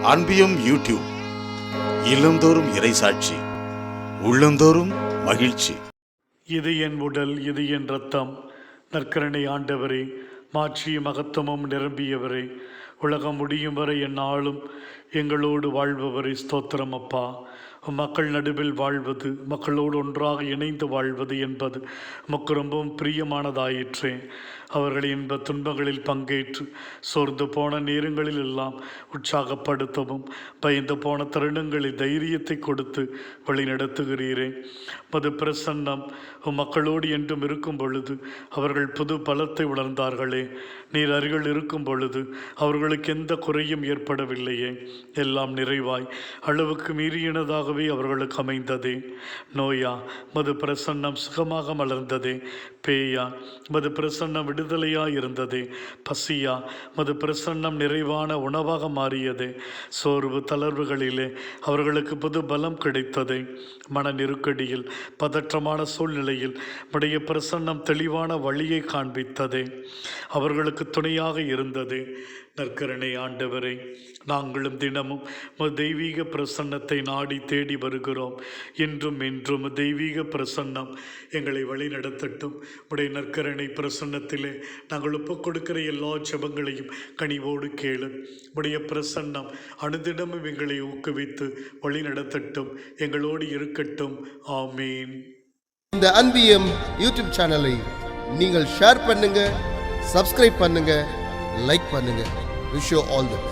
அன்பியம் YouTube. இல்லந்தோறும் இறைசாட்சி, உள்ளந்தோறும் மகிழ்ச்சி. இது என் உடல், இது என் இரத்தம். நற்கருணை ஆண்டவரே, மாட்சியும் மகத்துவமும் நிரம்பியவரே, உலகம் முடியும் வரை என்னாலும் எங்களோடு வாழ்பவரை ஸ்தோத்திரம் அப்பா. மக்கள் நடுவில் வாழ்வது, மக்களோடு ஒன்றாக இணைந்து வாழ்வது என்பது நமக்கு ரொம்பவும் பிரியமானதாயிற்றே. அவர்களின் இன்ப துன்பங்களில் பங்கேற்று சோர்ந்து போன நேரங்களில் எல்லாம் உற்சாகப்படுத்தவும், பயந்து போன தருணங்களில் தைரியத்தை கொடுத்து வழிநடத்துகிறீரே. மது பிரசன்னம் மக்களோடு என்றும் இருக்கும் பொழுது அவர்கள் புது பலத்தை உணர்ந்தார்களே. நீர் அருகில் இருக்கும் பொழுது அவர்களுக்கு எந்த குறையும் ஏற்படவில்லையே. எல்லாம் நிறைவாய் அளவுக்கு மீறியனதாகவே அவர்களுக்கு அமைந்ததே. நோயா மது பிரசன்னம் சுகமாக மலர்ந்ததே. பேயா மது பிரசன்னம் விடுதலையாய் இருந்ததே. பசியா மது பிரசன்னம் நிறைவான உணவாக மாறியதே. சோர்வு தளர்வுகளிலே அவர்களுக்கு புது பலம் கிடைத்ததே. மன நெருக்கடியில் பதற்றமான சூழ்நிலையில் உடைய பிரசன்னம் தெளிவான வழியை காண்பித்ததே. அவர்களுக்கு துணையாக இருந்ததே. நற்கருணை ஆண்டவரை, நாங்களும் தினமும் தெய்வீக பிரசன்னத்தை நாடி தேடி வருகிறோம். என்றும் என்றும் தெய்வீக பிரசன்னம் எங்களை வழி நடத்தட்டும். உடைய நற்கருணை பிரசன்னத்திலே நாங்கள் ஒப்புக் கொடுக்கிற எல்லா ஜெபங்களையும் கனிவோடு கேளு. உடைய பிரசன்னம் அனுதினமும் எங்களை ஊக்குவித்து வழி நடத்தட்டும், எங்களோடு இருக்கட்டும். ஆமீன். இந்த அன்பியம் யூடியூப் சேனலை நீங்கள் ஷேர் பண்ணுங்க, சப்ஸ்கிரைப் பண்ணுங்க, லைக் பண்ணுங்க. Wish you all the best.